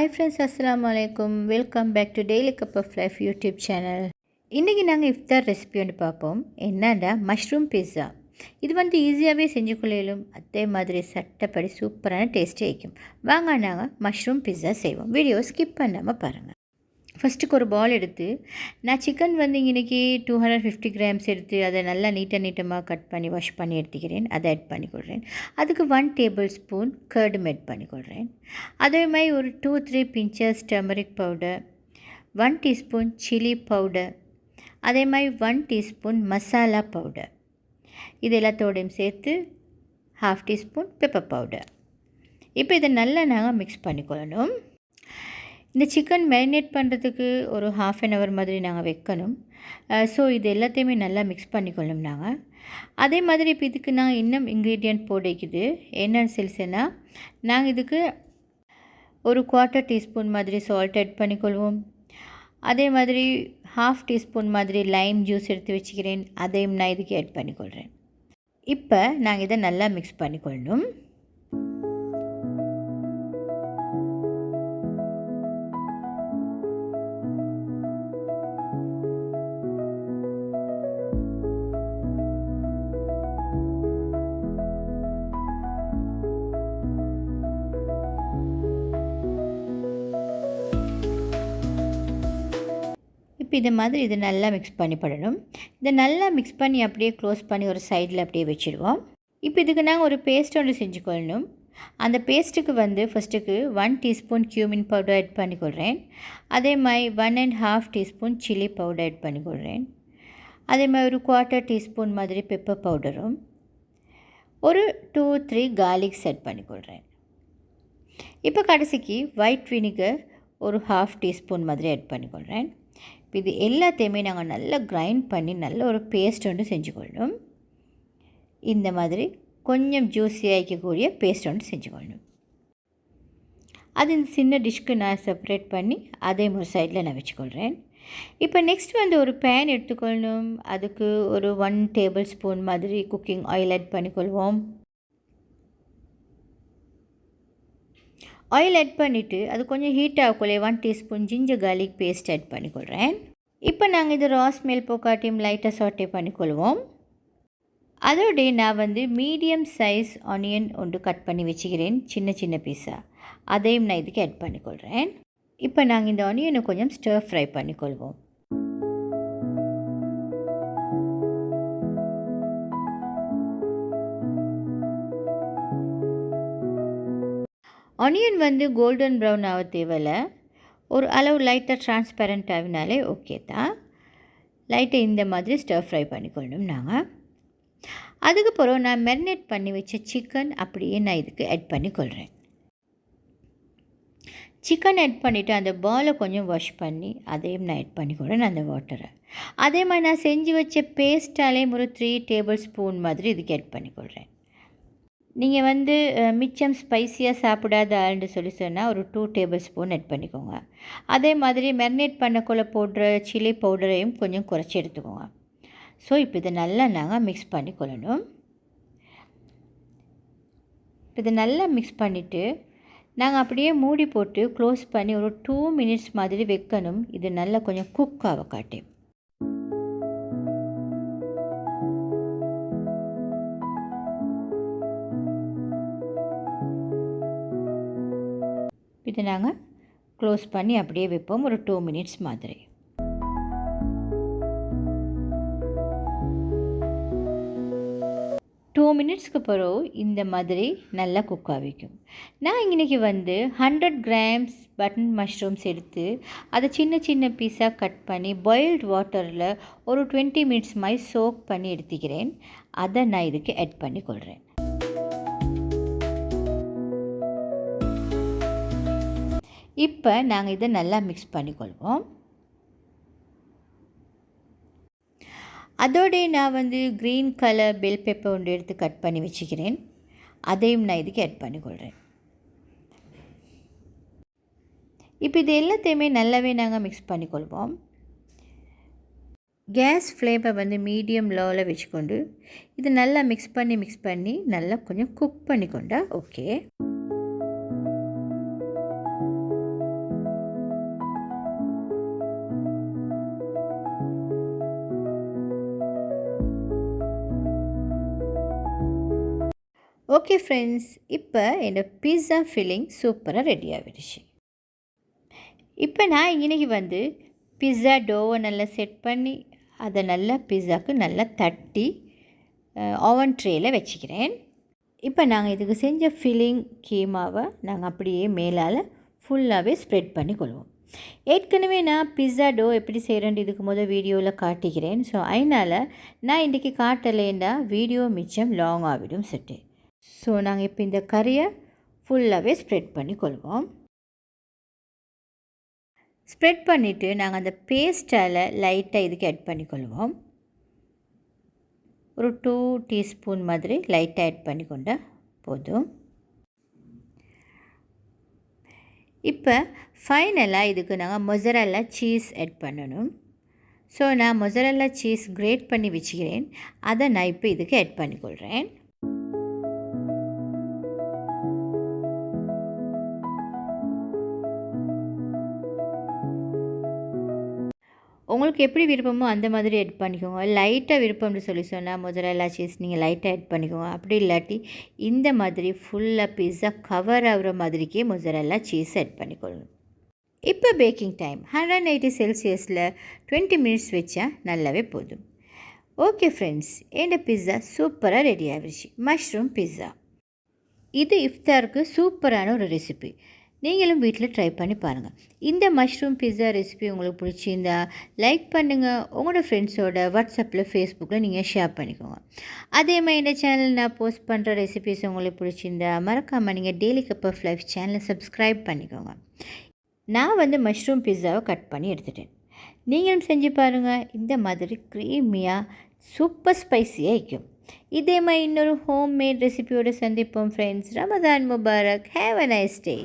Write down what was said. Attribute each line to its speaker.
Speaker 1: Hi friends, அஸ்ஸலாமு அலைக்கும். Welcome back to Daily Cup of Life YouTube channel. இன்றைக்கி நாங்கள் இஃப்தார் ரெசிபி ஒன்று பார்ப்போம். என்னடா மஷ்ரூம் பிஸ்ஸா. இது ஈஸியாகவே செஞ்சு கொள்ளையிலும், அதே மாதிரி சட்டப்படி சூப்பரான டேஸ்ட்டே வைக்கும். வாங்க நாங்கள் மஷ்ரூம் பிஸ்ஸா செய்வோம். வீடியோ ஸ்கிப் பண்ணாமல் பாருங்கள். ஃபஸ்ட்டுக்கு ஒரு பால் எடுத்து, நான் சிக்கன் இன்றைக்கி 250 கிராம்ஸ் எடுத்து அதை நல்லா நீட்டமாக கட் பண்ணி வாஷ் பண்ணி எடுத்துக்கிறேன். அதை ஆட் பண்ணிக்கொள்கிறேன். அதுக்கு 1 டேபிள் ஸ்பூன் கர்டும் ஆட் பண்ணிக்கொள்கிறேன். அதே மாதிரி ஒரு 2-3 finches turmeric powder, 1 teaspoon chilli powder, அதே மாதிரி 1 டீஸ்பூன் மசாலா பவுடர், இது எல்லாத்தோடையும் சேர்த்து 1/2 டீஸ்பூன் பெப்பர் பவுடர். இப்போ இதை நல்லா நாங்கள் மிக்ஸ் பண்ணிக்கொள்ளணும். இந்த சிக்கன் மேரினேட் பண்ணுறதுக்கு ஒரு 1/2 hour மாதிரி நாங்கள் வைக்கணும். ஸோ இது எல்லாத்தையுமே நல்லா மிக்ஸ் பண்ணிக்கொள்ளணும் நாங்கள். அதே மாதிரி இப்போ இதுக்கு நாங்கள் இன்னும் இன்க்ரீடியன்ட் போடைக்குது. என்னென்னு சொல்லிச்சுன்னா, நாங்கள் இதுக்கு ஒரு 1/4 டீஸ்பூன் மாதிரி சால்ட் ஆட் பண்ணிக்கொள்வோம். அதே மாதிரி 1/2 டீஸ்பூன் மாதிரி லைம் ஜூஸ் எடுத்து வச்சுக்கிறேன். அதையும் நான் இதுக்கு ஆட் பண்ணிக்கொள்கிறேன். இப்போ நாங்கள் இதை நல்லா மிக்ஸ் பண்ணிக்கொள்ளணும். இப்போ இது மாதிரி இது நல்லா மிக்ஸ் பண்ணி படணும். இதை நல்லா மிக்ஸ் பண்ணி அப்படியே க்ளோஸ் பண்ணி ஒரு சைடில் அப்படியே வச்சுடுவோம். இப்போ இதுக்கு நாங்கள் ஒரு பேஸ்ட் ஒன்று செஞ்சுக்கொள்ளணும். அந்த பேஸ்ட்டுக்கு ஃபஸ்ட்டுக்கு 1 டீஸ்பூன் கியூமின் பவுடர் ஆட் பண்ணிக்கொள்கிறேன். அதே மாதிரி 1.5 டீஸ்பூன் சில்லி பவுடர் ஆட் பண்ணிக்கொள்கிறேன். அதே மாதிரி ஒரு 1/4 டீஸ்பூன் மாதிரி பெப்பர் பவுடரும், ஒரு 2-3 கார்லிக்ஸ் ஆட் பண்ணிக்கொள்கிறேன். இப்போ கடைசிக்கு ஒயிட் வினிகர் ஒரு 1/2 டீஸ்பூன் மாதிரி ஆட் பண்ணிக்கொள்கிறேன். இப்போ இது எல்லாத்தையுமே நாங்கள் நல்லா கிரைண்ட் பண்ணி நல்ல ஒரு பேஸ்ட் ஒன்று செஞ்சுக்கொள்ளணும். இந்த மாதிரி கொஞ்சம் ஜூஸியாக இருக்கக்கூடிய பேஸ்ட் ஒன்று செஞ்சுக்கொள்ளணும். அது இந்த சின்ன டிஷ்க்கு நான் செப்பரேட் பண்ணி அதே ஒரு சைடில் நான் வச்சுக்கொள்கிறேன். இப்போ நெக்ஸ்ட் ஒரு பேன் எடுத்துக்கொள்ளணும். அதுக்கு ஒரு 1 டேபிள் ஸ்பூன் மாதிரி குக்கிங் ஆயில் ஆட் பண்ணிக்கொள்வோம். ஆயில் ஆட் பண்ணிவிட்டு அது கொஞ்சம் ஹீட் ஆகக்குள்ளே 1 teaspoon ginger garlic paste add பண்ணிக்கொள்கிறேன். இப்போ நாங்கள் இது ரா ஸ்மெல் போக்காட்டியும் லைட்டாக சாட்டே பண்ணிக்கொள்வோம். அதோடைய நான் மீடியம் சைஸ் ஆனியன் ஒன்று கட் பண்ணி வச்சுக்கிறேன், சின்ன பீஸாக. அதையும் நான் இதுக்கு ஆட் பண்ணிக்கொள்கிறேன். இப்போ நாங்கள் இந்த ஆனியனை கொஞ்சம் ஸ்டர் ஃப்ரை பண்ணிக்கொள்வோம். ஆனியன் கோல்டன் ப்ரௌன் ஆக தேவையில்லை. ஒரு அளவு லைட்டாக டிரான்ஸ்பரண்ட் ஆகினாலே ஓகே தான். லைட்டாக இந்த மாதிரி ஸ்டர் ஃப்ரை பண்ணிக்கொள்ளணும் நாங்கள். அதுக்கப்புறம் நான் மேரினேட் பண்ணி வச்ச சிக்கன் அப்படியே நான் இதுக்கு ஆட் பண்ணிக்கொள்கிறேன். சிக்கன் ஆட் பண்ணிவிட்டு அந்த பாலை கொஞ்சம் வாஷ் பண்ணி அதையும் நான் ஆட் பண்ணிக்கொள்கிறேன், அந்த வாட்டரை. அதே மாதிரி நான் செஞ்சு வச்ச பேஸ்ட்டாலேயும் ஒரு 3 டேபிள் ஸ்பூன் மாதிரி இதுக்கு ஆட் பண்ணிக்கொள்கிறேன். நீங்கள் மிச்சம் ஸ்பைஸியாக சாப்பிடாத ஆள்னு சொன்னால் ஒரு 2 டேபிள் ஸ்பூன் ஆட் பண்ணிக்கோங்க. அதே மாதிரி மேரினேட் பண்ணக்குள்ள போடுற சில்லி பவுடரையும் கொஞ்சம் குறைச்சி எடுத்துக்கோங்க. ஸோ இப்போ இதை நல்லா நாங்கள் மிக்ஸ் பண்ணிக்கொள்ளணும். இப்போ இதை நல்லா மிக்ஸ் பண்ணிவிட்டு நாங்கள் அப்படியே மூடி போட்டு க்ளோஸ் பண்ணி ஒரு 2 minutes மாதிரி வைக்கணும். இது நல்லா கொஞ்சம் குக் ஆக காட்டி. இதை நாங்கள் க்ளோஸ் பண்ணி அப்படியே வைப்போம் ஒரு 2 minutes மாதிரி. டூ மினிட்ஸ்க்கு பிறகு இந்த மாதிரி நல்லா குக் ஆகிக்கும். நான் இன்றைக்கி 100 கிராம்ஸ் பட்டன் மஷ்ரூம்ஸ் எடுத்து அதை சின்ன பீஸாக கட் பண்ணி பாயில்டு வாட்டரில் ஒரு 20 minutes மாதிரி சோக் பண்ணி எடுத்துக்கிறேன். அதை நான் இதுக்கு ஆட் பண்ணிக்கொள்கிறேன். இப்போ நாங்கள் இதை நல்லா மிக்ஸ் பண்ணிக்கொள்வோம். அதோடைய நான் க்ரீன் கலர் பெல் பெப்பர் ஒன்று எடுத்து கட் பண்ணி வச்சுக்கிறேன். அதையும் நான் இதுக்கு ஆட் பண்ணிக்கொள்கிறேன். இப்போ இது எல்லாத்தையுமே நல்லாவே நாங்கள் மிக்ஸ் பண்ணிக்கொள்வோம். கேஸ் ஃப்ளேமை மீடியம் லோவில் வச்சுக்கொண்டு இது நல்லா மிக்ஸ் பண்ணி நல்லா கொஞ்சம் குக் பண்ணிக்கொண்டா ஓகே. ஓகே ஃப்ரெண்ட்ஸ், இப்போ என்னோட பீஸா ஃபில்லிங் சூப்பராக ரெடி ஆகிடுச்சு. இப்போ நான் இன்றைக்கி வந்து பிஸ்ஸா டோவை நல்லா செட் பண்ணி அதை நல்லா பிஸ்ஸாவுக்கு நல்லா தட்டி ஓவன் ட்ரேயில் வச்சுக்கிறேன். இப்போ நாங்கள் இதுக்கு செஞ்ச ஃபில்லிங் கீமாவை நாங்கள் அப்படியே மேலால் ஃபுல்லாகவே ஸ்ப்ரெட் பண்ணி கொள்வோம். ஏற்கனவே நான் பிஸ்ஸா டோ எப்படி செய்கிறேன்னு இதுக்கு வீடியோவில் காட்டிக்கிறேன். ஸோ அதனால் நான் இன்றைக்கி காட்டலேன்னா வீடியோ மிச்சம் லாங் ஆகிடும் செட்டு. ஸோ நாங்கள் இப்போ இந்த கறியை ஃபுல்லாகவே ஸ்ப்ரெட் பண்ணி கொள்வோம். ஸ்ப்ரெட் பண்ணிவிட்டு நாங்கள் அந்த பேஸ்ட்டால் லைட்டாக இதுக்கு ஆட் பண்ணிக்கொள்வோம். ஒரு 2 டீஸ்பூன் மாதிரி லைட்டாக ஆட் பண்ணிக்கொண்டால் போதும். இப்போ ஃபைனலாக இதுக்கு நாங்கள் மொசரல்லா சீஸ் ஆட் பண்ணணும். ஸோ நான் மொசரல்லா சீஸ் கிரேட் பண்ணி வச்சுக்கிறேன். அதை நான் இப்போ இதுக்கு ஆட் பண்ணிக்கொள்கிறேன். உங்களுக்கு எப்படி விருப்பமோ அந்த மாதிரி ஆட் பண்ணிக்கோங்க. லைட்டாக விருப்பம்னு சொல்லி சொன்னால் மொசரல்லா சீஸ் நீங்கள் லைட்டாக ஆட் பண்ணிக்கோங்க. அப்படி இல்லாட்டி இந்த மாதிரி ஃபுல்லாக பிஸ்ஸா கவர் ஆகிற மாதிரிக்கே மொசரல்லா சீஸ் ஆட் பண்ணிக்கொள்ளணும். இப்போ பேக்கிங் டைம் 180 செல்சியஸில் 20 மினிட்ஸ் வச்சா நல்லாவே போதும். ஓகே ஃப்ரெண்ட்ஸ், என் பிஸ்ஸா சூப்பராக ரெடி ஆகிடுச்சு. மஷ்ரூம் பிஸ்ஸா இது இஃப்தாருக்கு சூப்பரான ஒரு ரெசிபி. நீங்களும் வீட்டில் ட்ரை பண்ணி பாருங்கள். இந்த மஷ்ரூம் பிஸ்ஸா ரெசிபி உங்களுக்கு பிடிச்சிருந்தா லைக் பண்ணுங்கள். உங்களோட ஃப்ரெண்ட்ஸோட வாட்ஸ்அப்பில் ஃபேஸ்புக்கில் நீங்கள் ஷேர் பண்ணிக்கோங்க. அதே மாதிரி இந்த சேனல் நான் போஸ்ட் பண்ணுற ரெசிபிஸ் உங்களுக்கு பிடிச்சிருந்தா மறக்காமல் நீங்கள் டெய்லி கப் ஆஃப் லைஃப் சேனலை சப்ஸ்கிரைப் பண்ணிக்கோங்க. நான் வந்து மஷ்ரூம் பிஸ்ஸாவை கட் பண்ணி எடுத்துட்டேன். நீங்களும் செஞ்சு பாருங்கள். இந்த மாதிரி க்ரீமியாக சூப்பர் ஸ்பைஸியாக இருக்கும். இதே மாதிரி இன்னொரு ஹோம்மேட் ரெசிபியோடு சந்திப்போம் friends. Ramadan Mubarak. Have a nice day.